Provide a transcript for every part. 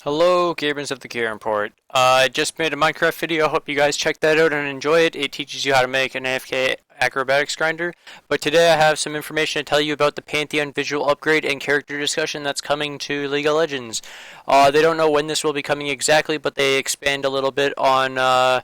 Hello, gamers of the Gear Import. I just made a Minecraft video. Hope you guys check that out and enjoy it. It teaches you how to make an AFK acrobatics grinder. But today I have some information to tell you about the Pantheon visual upgrade and character discussion that's coming to League of Legends. They don't know when this will be coming exactly, but they expand a little bit on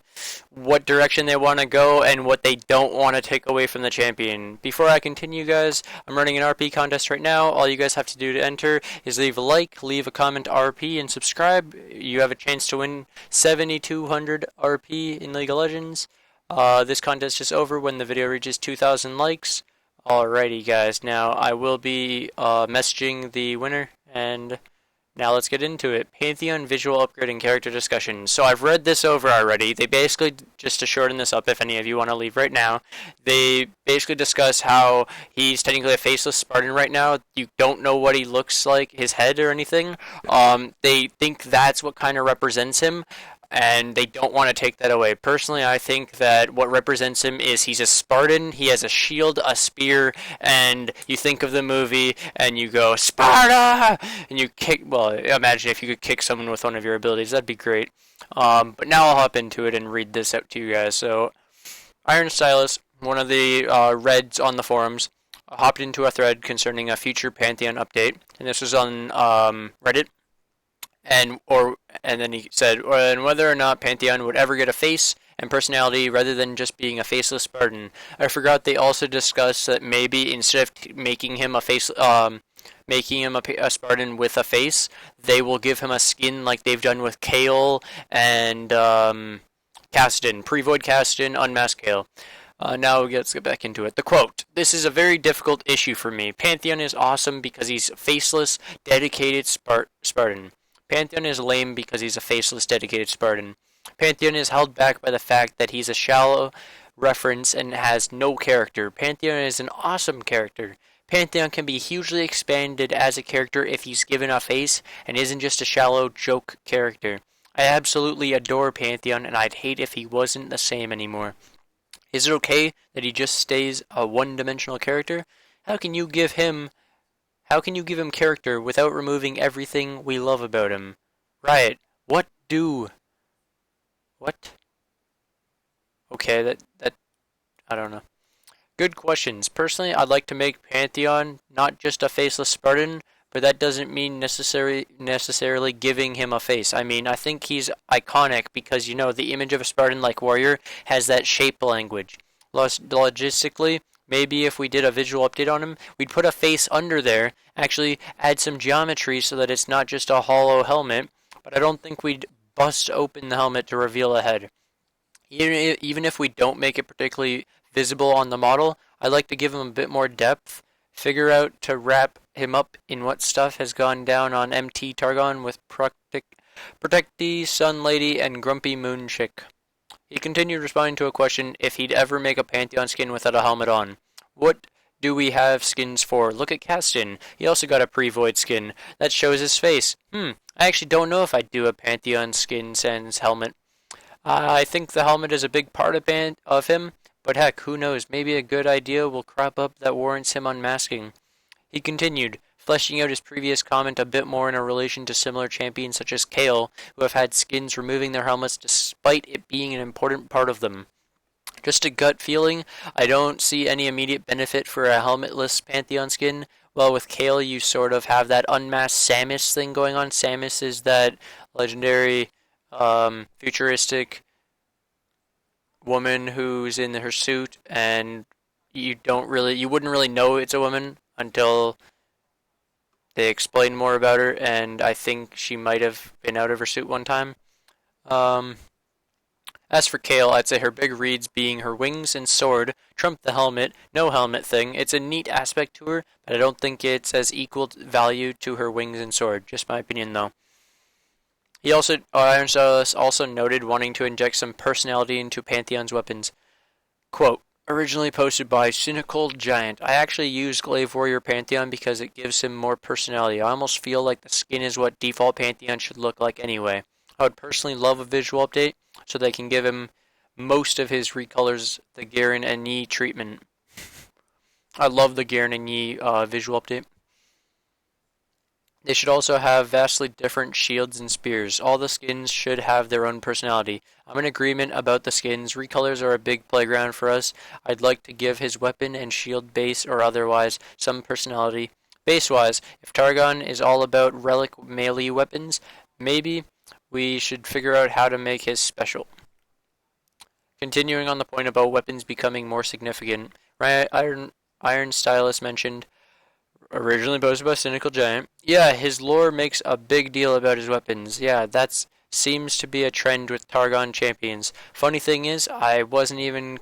what direction they want to go and what they don't want to take away from the champion. Before I continue, guys, I'm running an RP contest right now. All you guys have to do to enter is leave a like, leave a comment RP, and subscribe. You have a chance to win 7,200 RP in League of Legends. This contest is over when the video reaches 2,000 likes. Alrighty, guys. Now I will be messaging the winner, and now let's get into it. Pantheon visual upgrade and character discussion. So I've read this over already. They basically, just to shorten this up, if any of you want to leave right now, they basically discuss how he's technically a faceless Spartan right now. You don't know what he looks like, his head or anything. They think that's what kind of represents him, and they don't want to take that away. Personally, I think that what represents him is he's a Spartan, he has a shield, a spear, and you think of the movie and you go, Sparta! And you kick, well, imagine if you could kick someone with one of your abilities, that'd be great. But now I'll hop into it and read this out to you guys. So, Iron Stylus, one of the Reds on the forums, hopped into a thread concerning a future Pantheon update, and this was on Reddit. And then he said, and whether or not Pantheon would ever get a face and personality rather than just being a faceless Spartan. I forgot they also discussed that maybe instead of making him a Spartan with a face, they will give him a skin like they've done with Kale and Caston, Pre-Void Caston, Unmasked Kale. Now let's get back into it. The quote: "This is a very difficult issue for me. Pantheon is awesome because he's faceless, dedicated Spartan. Pantheon is lame because he's a faceless, dedicated Spartan. Pantheon is held back by the fact that he's a shallow reference and has no character. Pantheon is an awesome character. Pantheon can be hugely expanded as a character if he's given a face and isn't just a shallow joke character. I absolutely adore Pantheon, and I'd hate if he wasn't the same anymore. Is it okay that he just stays a one-dimensional character? How can you give him character without removing everything we love about him? Riot, what? Okay, that I don't know. Good questions. Personally, I'd like to make Pantheon not just a faceless Spartan, but that doesn't mean necessarily giving him a face. I mean, I think he's iconic because, the image of a Spartan like warrior has that shape language. Logistically, maybe if we did a visual update on him, we'd put a face under there, actually add some geometry so that it's not just a hollow helmet, but I don't think we'd bust open the helmet to reveal a head. Even if we don't make it particularly visible on the model, I'd like to give him a bit more depth, figure out to wrap him up in what stuff has gone down on MT Targon with Protectee, Sun Lady, and Grumpy Moon Chick." He continued responding to a question if he'd ever make a Pantheon skin without a helmet on. What do we have skins for? Look at Caston. He also got a pre-void skin. That shows his face. I actually don't know if I'd do a Pantheon skin sans helmet. I think the helmet is a big part of him, but heck, who knows? Maybe a good idea will crop up that warrants him unmasking. He continued, fleshing out his previous comment a bit more in relation to similar champions such as Kale, who have had skins removing their helmets despite it being an important part of them. Just a gut feeling, I don't see any immediate benefit for a helmetless Pantheon skin. Well, with Kale, you sort of have that unmasked Samus thing going on. Samus is that legendary, futuristic woman who's in her suit, and you wouldn't really know it's a woman until they explain more about her, and I think she might have been out of her suit one time. As for Kale, I'd say her big reads being her wings and sword trump the helmet, no helmet thing. It's a neat aspect to her, but I don't think it's as equal value to her wings and sword. Just my opinion, though. Iron Stylus also noted wanting to inject some personality into Pantheon's weapons. Quote, originally posted by Cynical Giant. I actually use Glaive Warrior Pantheon because it gives him more personality. I almost feel like the skin is what default Pantheon should look like anyway. I would personally love a visual update so they can give him most of his recolors the Garen and Yi treatment. I love the Garen and Yi visual update. They should also have vastly different shields and spears. All the skins should have their own personality. I'm in agreement about the skins. Recolors are a big playground for us. I'd like to give his weapon and shield base or otherwise some personality. Base-wise, if Targon is all about relic melee weapons, maybe we should figure out how to make his special. Continuing on the point about weapons becoming more significant, Iron Stylus mentioned, originally posted by Cynical Giant. Yeah, his lore makes a big deal about his weapons. Yeah, that seems to be a trend with Targon champions. Funny thing is, I wasn't even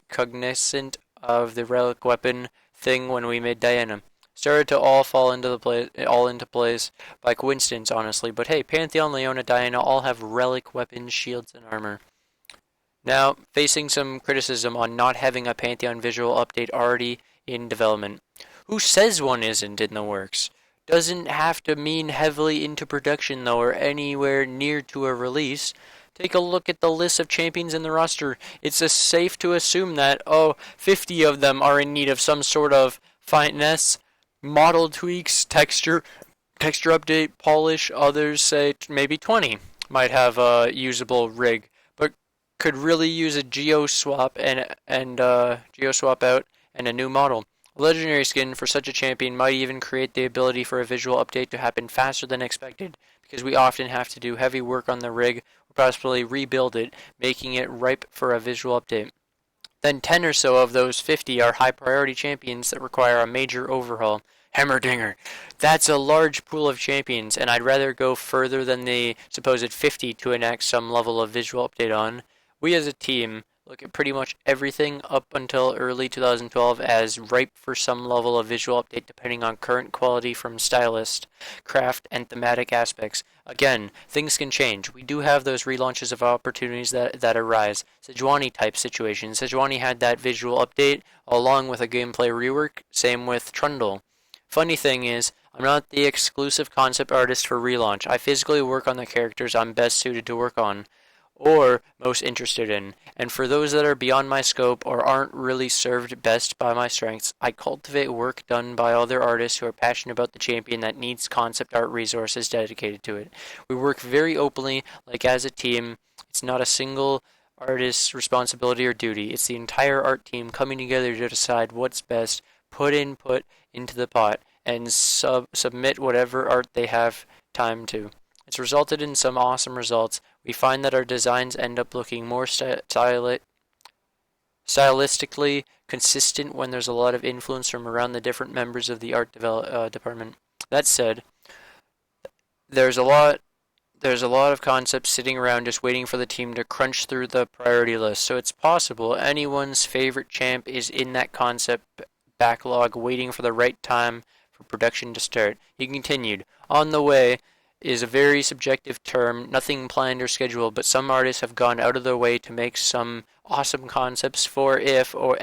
cognizant of the relic weapon thing when we made Diana. Started to all fall into place by coincidence, honestly. But hey, Pantheon, Leona, Diana all have relic weapons, shields, and armor. Now, facing some criticism on not having a Pantheon visual update already in development. Who says one isn't in the works? Doesn't have to mean heavily into production though, or anywhere near to a release. Take a look at the list of champions in the roster. It's safe to assume that, 50 of them are in need of some sort of finesse, model tweaks, texture update, polish. Others say maybe 20 might have a usable rig, but could really use a geo swap geo swap out and a new model. A legendary skin for such a champion might even create the ability for a visual update to happen faster than expected, because we often have to do heavy work on the rig or possibly rebuild it, making it ripe for a visual update. Then 10 or so of those 50 are high priority champions that require a major overhaul. Hemmerdinger. That's a large pool of champions, and I'd rather go further than the supposed 50 to enact some level of visual update on. We as a team look at pretty much everything up until early 2012 as ripe for some level of visual update depending on current quality from stylist, craft, and thematic aspects. Again, things can change. We do have those relaunches of opportunities that arise. Sejuani type situations. Sejuani had that visual update along with a gameplay rework. Same with Trundle. Funny thing is, I'm not the exclusive concept artist for relaunch. I physically work on the characters I'm best suited to work on, or most interested in, and for those that are beyond my scope or aren't really served best by my strengths, I cultivate work done by other artists who are passionate about the champion that needs concept art resources dedicated to it. We work very openly, like as a team. It's not a single artist's responsibility or duty. It's the entire art team coming together to decide what's best, put input into the pot, and submit whatever art they have time to. It's resulted in some awesome results. We find that our designs end up looking more stylistically consistent when there's a lot of influence from around the different members of the art department. That said, there's a lot of concepts sitting around just waiting for the team to crunch through the priority list, so it's possible anyone's favorite champ is in that concept backlog waiting for the right time for production to start. He continued, on the way is a very subjective term, nothing planned or scheduled, but some artists have gone out of their way to make some awesome concepts for if or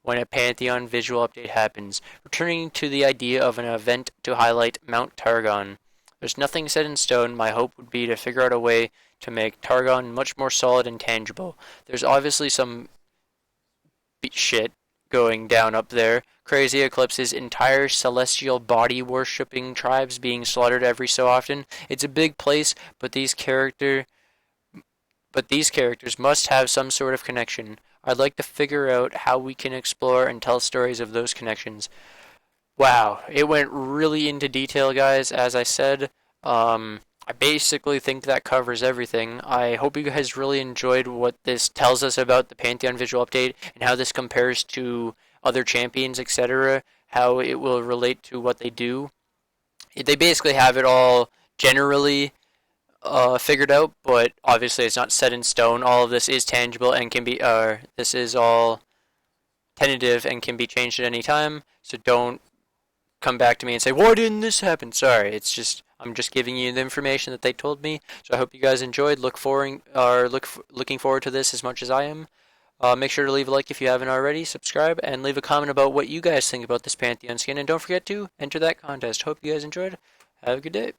when a Pantheon visual update happens. Returning to the idea of an event to highlight Mount Targon. There's nothing set in stone. My hope would be to figure out a way to make Targon much more solid and tangible. There's obviously some shit going down up there. Crazy eclipses, entire celestial body worshipping tribes being slaughtered every so often. It's a big place, but these characters must have some sort of connection. I'd like to figure out how we can explore and tell stories of those connections. Wow, it went really into detail, guys. As I said, I basically think that covers everything. I hope you guys really enjoyed what this tells us about the Pantheon visual update and how this compares to other champions, etc., how it will relate to what they do. They basically have it all generally figured out, but obviously it's not set in stone. All of this is tangible and can be, this is all tentative and can be changed at any time, so don't come back to me and say, why didn't this happen? Sorry, I'm just giving you the information that they told me. So I hope you guys enjoyed. Looking forward to this as much as I am. Make sure to leave a like if you haven't already, subscribe, and leave a comment about what you guys think about this Pantheon skin. And don't forget to enter that contest. Hope you guys enjoyed. Have a good day.